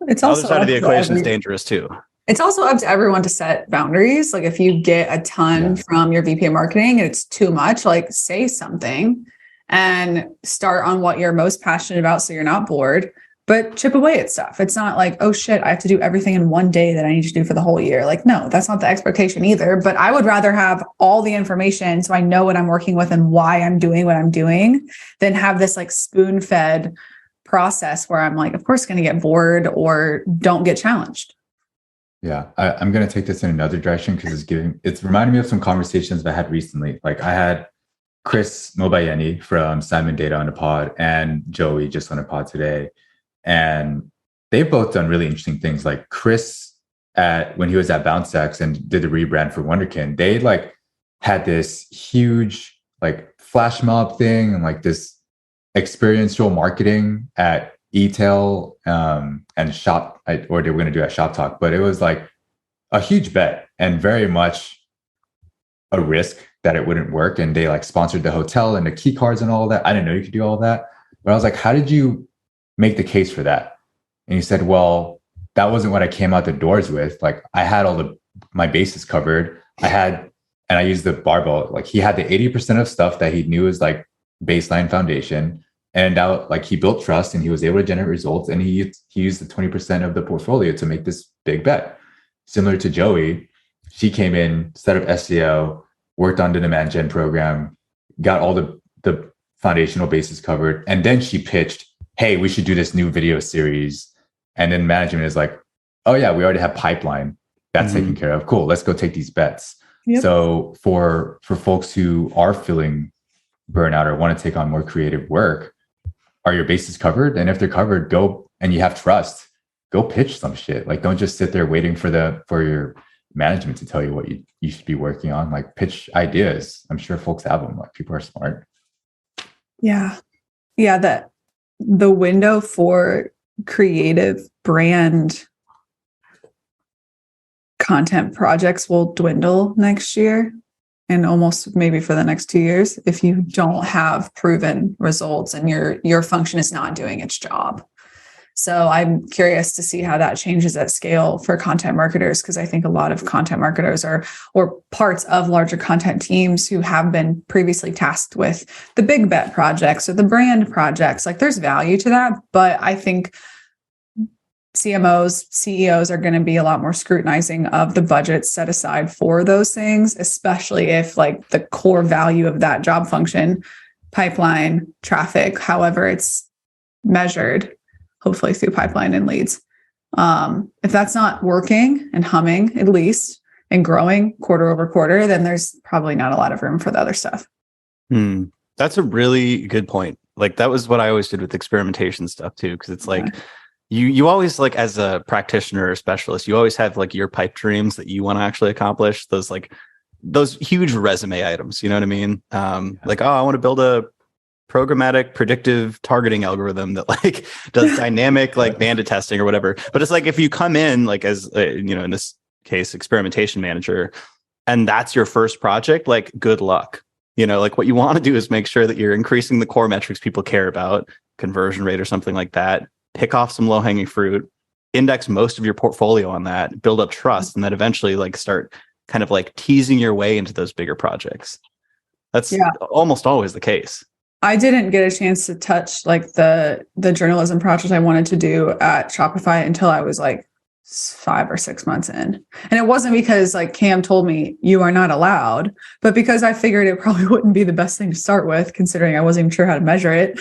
it's the also other side of the equation is dangerous too. It's also up to everyone to set boundaries. Like if you get a ton from your VP of marketing and it's too much, like say something and start on what you're most passionate about so you're not bored, but chip away at stuff. It's not like, oh shit, I have to do everything in one day that I need to do for the whole year. Like, no, that's not the expectation either. But I would rather have all the information so I know what I'm working with and why I'm doing what I'm doing than have this like spoon-fed process where I'm like, of course, going to get bored or don't get challenged. Yeah, I'm going to take this in another direction because it's reminding me of some conversations I had recently. Like I had Chris Mobayeni from Simon Data on a pod and Joey just on a pod today. And they've both done really interesting things. Like Chris when he was at BounceX and did the rebrand for Wonderkin, they like had this huge like flash mob thing and like this experiential marketing at e-tail and shop, or they were going to do at Shop Talk, but it was like a huge bet and very much a risk that it wouldn't work. And they like sponsored the hotel and the key cards and all of that. I didn't know you could do all that, but I was like, how did you make the case for that? And he said, well, that wasn't what I came out the doors with. Like I had my bases covered. And I used the barbell. Like he had the 80% of stuff that he knew is like baseline foundation. And now, like he built trust and he was able to generate results. And he used the 20% of the portfolio to make this big bet. Similar to Joey, she came in, set up SEO, worked on the demand gen program, got all the foundational bases covered. And then she pitched, hey, we should do this new video series. And then management is like, oh yeah, we already have pipeline. That's taken care of. Cool, let's go take these bets. Yep. So for folks who are feeling burnout or want to take on more creative work, are your bases covered? And if they're covered, go, and you have trust, go pitch some shit. Like don't just sit there waiting for your management to tell you what you should be working on. Like pitch ideas. I'm sure folks have them. Like people are smart. Yeah. That the window for creative brand content projects will dwindle next year and almost maybe for the next 2 years if you don't have proven results and your function is not doing its job. So I'm curious to see how that changes at scale for content marketers, because I think a lot of content marketers or parts of larger content teams who have been previously tasked with the big bet projects or the brand projects, like there's value to that. But I think CMOs, CEOs are going to be a lot more scrutinizing of the budgets set aside for those things, especially if like the core value of that job function, pipeline, traffic, however it's measured, hopefully through pipeline and leads. If that's not working and humming at least and growing quarter over quarter, then there's probably not a lot of room for the other stuff. That's a really good point. Like that was what I always did with experimentation stuff too, because it's like you always, like, as a practitioner or specialist, you always have like your pipe dreams that you want to actually accomplish. Those huge resume items, you know what I mean? Like, oh, I want to build a programmatic predictive targeting algorithm that like does dynamic like bandit testing or whatever. But it's like if you come in like as in this case, experimentation manager, and that's your first project, like good luck. Like what you want to do is make sure that you're increasing the core metrics people care about, conversion rate or something like that. Pick off some low hanging fruit, index most of your portfolio on that, build up trust, and then eventually like start kind of like teasing your way into those bigger projects. That's almost always the case. I didn't get a chance to touch like the journalism project I wanted to do at Shopify until I was like 5 or 6 months in. And it wasn't because like Khim told me you are not allowed, but because I figured it probably wouldn't be the best thing to start with, considering I wasn't even sure how to measure it.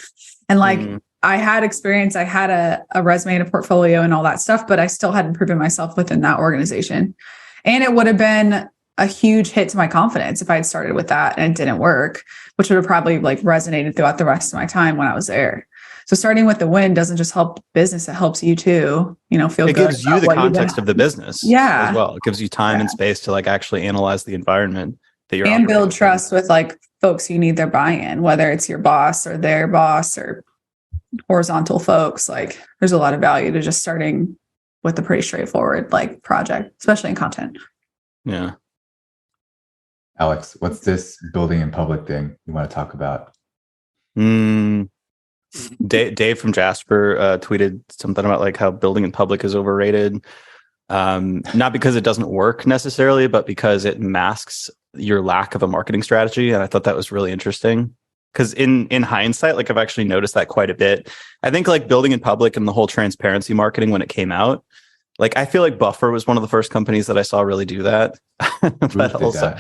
And like I had experience, I had a resume and a portfolio and all that stuff, but I still hadn't proven myself within that organization. And it would have been a huge hit to my confidence if I had started with that and it didn't work, which would have probably like resonated throughout the rest of my time when I was there. So starting with the win doesn't just help business, it helps you too, feel good. It gives you the context of the business as well. It gives you time and space to like actually analyze the environment that you're and build trust with like folks you need their buy-in, whether it's your boss or their boss or horizontal folks. Like there's a lot of value to just starting with a pretty straightforward like project, especially in content. Yeah. Alex, what's this building in public thing you want to talk about? Dave from Jasper tweeted something about like how building in public is overrated. Not because it doesn't work necessarily, but because it masks your lack of a marketing strategy. And I thought that was really interesting. Because in hindsight, like I've actually noticed that quite a bit. I think like building in public and the whole transparency marketing when it came out, like I feel like Buffer was one of the first companies that I saw really do that. But also,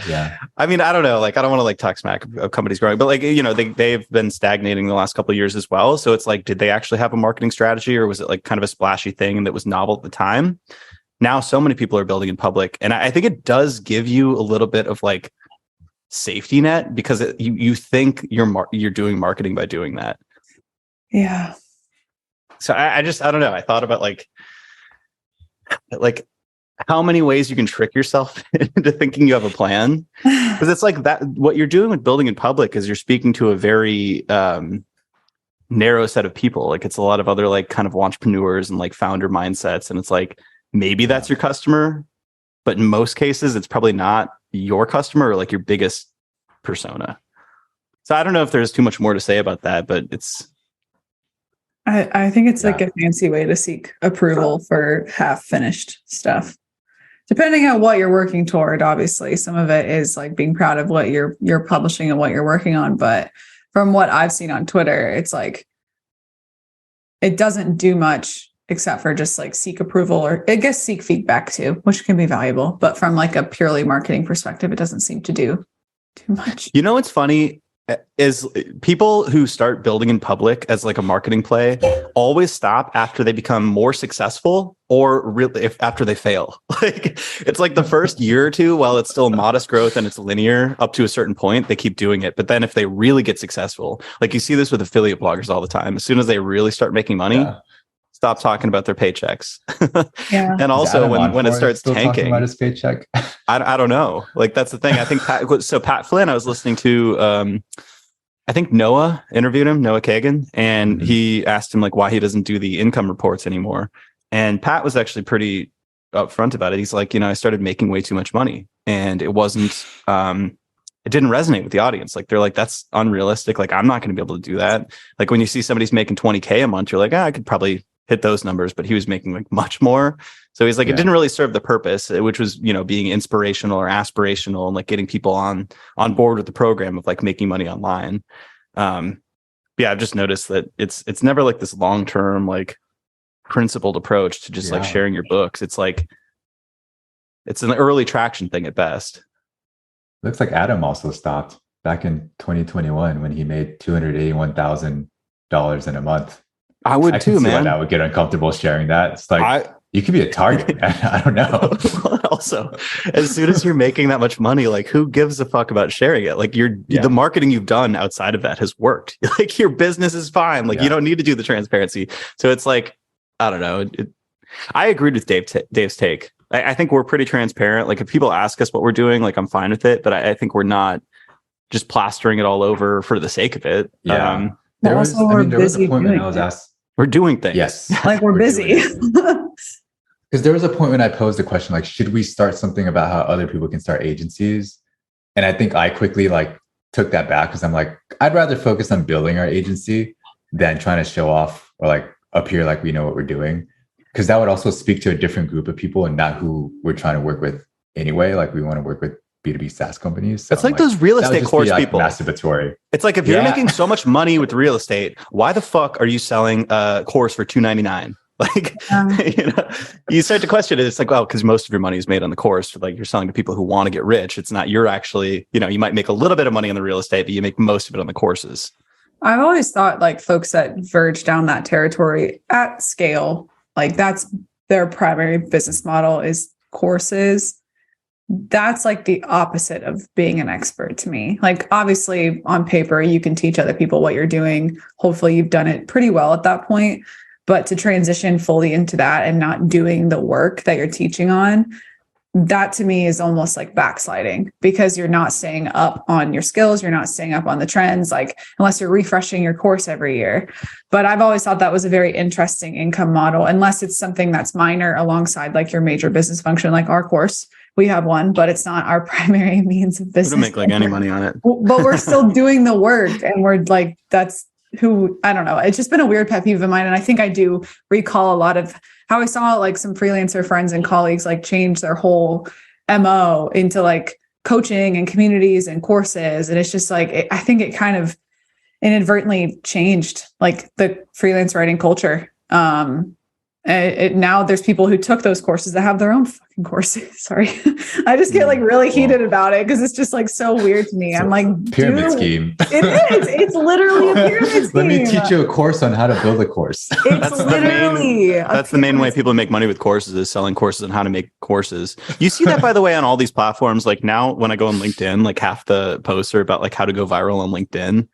I mean, I don't know, like I don't want to like talk smack of companies growing, but like they've been stagnating the last couple of years as well. So it's like, did they actually have a marketing strategy, or was it like kind of a splashy thing that was novel at the time? Now so many people are building in public, and I think it does give you a little bit of like safety net because you think you're doing marketing by doing that. Yeah. So I don't know. I thought about like how many ways you can trick yourself into thinking you have a plan, because it's like that. What you're doing with building in public is you're speaking to a very narrow set of people. Like it's a lot of other like kind of entrepreneurs and like founder mindsets, and it's like maybe that's your customer, but in most cases it's probably not your customer or like your biggest persona. So I don't know if there's too much more to say about that, but it's I think it's like a fancy way to seek approval for half finished stuff. Depending on what you're working toward, obviously, some of it is like being proud of what you're publishing and what you're working on. But from what I've seen on Twitter, it's like it doesn't do much except for just like seek approval, or I guess seek feedback too, which can be valuable. But from like a purely marketing perspective, it doesn't seem to do too much. You know what's funny is people who start building in public as like a marketing play always stop after they become more successful, or really after they fail. Like it's like the first year or two, while it's still modest growth and it's linear up to a certain point, they keep doing it. But then if they really get successful, like you see this with affiliate bloggers all the time, as soon as they really start making money, stop talking about their paychecks. And also when it starts tanking, about his paycheck. I don't know. Like that's the thing. I think Pat Flynn, I was listening to I think Noah interviewed him, Noah Kagan, and he asked him like why he doesn't do the income reports anymore. And Pat was actually pretty upfront about it. He's like, I started making way too much money, and it wasn't it didn't resonate with the audience. Like they're like, that's unrealistic. Like I'm not going to be able to do that. Like when you see somebody's making $20K a month, you're like, I could probably hit those numbers, but he was making like much more. So he's like, it didn't really serve the purpose, which was, being inspirational or aspirational and like getting people on board with the program of like making money online. I've just noticed that it's never like this long-term, like principled approach to just like sharing your books. It's like, it's an early traction thing at best. Looks like Adam also stopped back in 2021 when he made $281,000 in a month. I would too, man. I would get uncomfortable sharing that. It's like You could be a target. I don't know. Also, as soon as you're making that much money, like who gives a fuck about sharing it? Like the marketing you've done outside of that has worked. Like your business is fine. Like you don't need to do the transparency. So it's like, I don't know. I agreed with Dave's take. I think we're pretty transparent. Like if people ask us what we're doing, like I'm fine with it, but I think we're not just plastering it all over for the sake of it. Yeah. There was a point when I was asked. We're doing things. Yes. Like we're busy. Because there was a point when I posed the question, like, should we start something about how other people can start agencies? And I think I quickly like took that back because I'm like, I'd rather focus on building our agency than trying to show off or like appear like we know what we're doing. Because that would also speak to a different group of people and not who we're trying to work with anyway. Like we want to work with B2B SaaS companies. So it's like those real estate course people. Masturbatory. It's like if you're making so much money with real estate, why the fuck are you selling a course for $299? Like, you start to question it. It's like, well, because most of your money is made on the course. Like you're selling to people who want to get rich. It's not, you're actually, you might make a little bit of money on the real estate, but you make most of it on the courses. I've always thought like folks that verge down that territory at scale, like that's their primary business model is courses. That's like the opposite of being an expert to me. Like obviously on paper, you can teach other people what you're doing. Hopefully you've done it pretty well at that point. But to transition fully into that and not doing the work that you're teaching on, that to me is almost like backsliding because you're not staying up on your skills. You're not staying up on the trends, like unless you're refreshing your course every year. But I've always thought that was a very interesting income model, unless it's something that's minor alongside like your major business function, like our course. We have one, but it's not our primary means of business. We don't make like any money on it. But we're still doing the work and we're like, that's who, I don't know. It's just been a weird pet peeve of mine. And I think I do recall a lot of how I saw like some freelancer friends and colleagues like change their whole MO into like coaching and communities and courses. And it's just like, I think it kind of inadvertently changed like the freelance writing culture. Now there's people who took those courses that have their own fucking courses. Sorry. I just get like really heated about it because it's just like so weird to me. I'm like, pyramid scheme. It is. It's literally a pyramid scheme. Let me teach you a course on how to build a course. It's that's the main way people make money with courses is selling courses on how to make courses. You see that, by the way, on all these platforms. Like now when I go on LinkedIn, like half the posts are about like how to go viral on LinkedIn.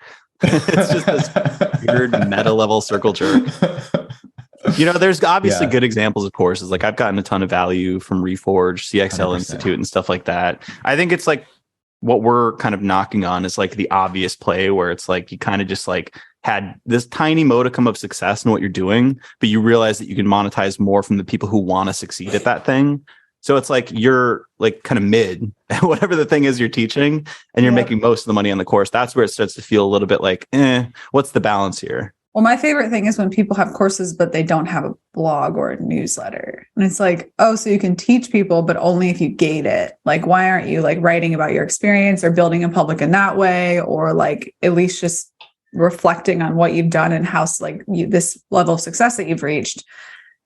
It's just this weird meta level circle jerk. There's obviously good examples of courses. Like I've gotten a ton of value from Reforge, CXL 100%. Institute and stuff like that. I think it's like what we're kind of knocking on is like the obvious play where it's like you kind of just like had this tiny modicum of success in what you're doing, but you realize that you can monetize more from the people who want to succeed at that thing. So it's like you're like kind of mid at whatever the thing is you're teaching and you're making most of the money on the course. That's where it starts to feel a little bit like, what's the balance here? Well, my favorite thing is when people have courses, but they don't have a blog or a newsletter. And it's like, oh, so you can teach people, but only if you gate it. Like, why aren't you like writing about your experience or building a public in that way? Or like at least just reflecting on what you've done and how like this level of success that you've reached.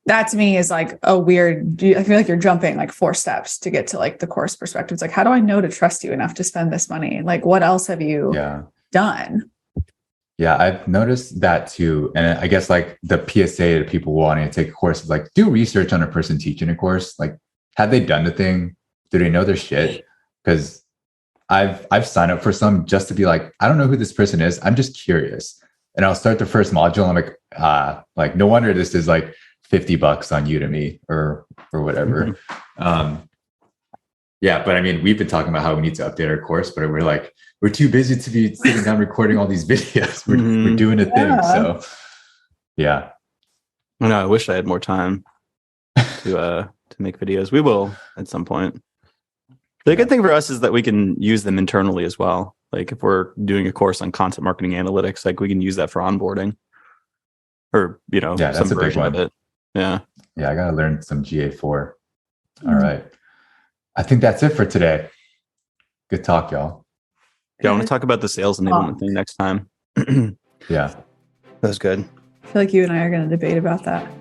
That to me is like a weird, I feel like you're jumping like 4 steps to get to like the course perspective. It's like, how do I know to trust you enough to spend this money? Like, what else have you done? Yeah, I've noticed that too. And I guess like the PSA to people wanting to take a course is like, do research on a person teaching a course. Like, have they done the thing? Do they know their shit? Because I've signed up for some just to be like, I don't know who this person is. I'm just curious. And I'll start the first module. And I'm like, no wonder this is like $50 on Udemy or whatever. Mm-hmm. But I mean, we've been talking about how we need to update our course, but we're too busy to be sitting down recording all these videos. We're doing a thing. So yeah. I know. I wish I had more time to make videos. We will at some point. The good thing for us is that we can use them internally as well. Like if we're doing a course on content marketing analytics, like we can use that for onboarding or, some version of it. Yeah. Yeah. I got to learn some GA4. All right. I think that's it for today. Good talk, y'all. Yeah, I want to talk about the sales enablement thing next time. Yeah. That was good. I feel like you and I are going to debate about that.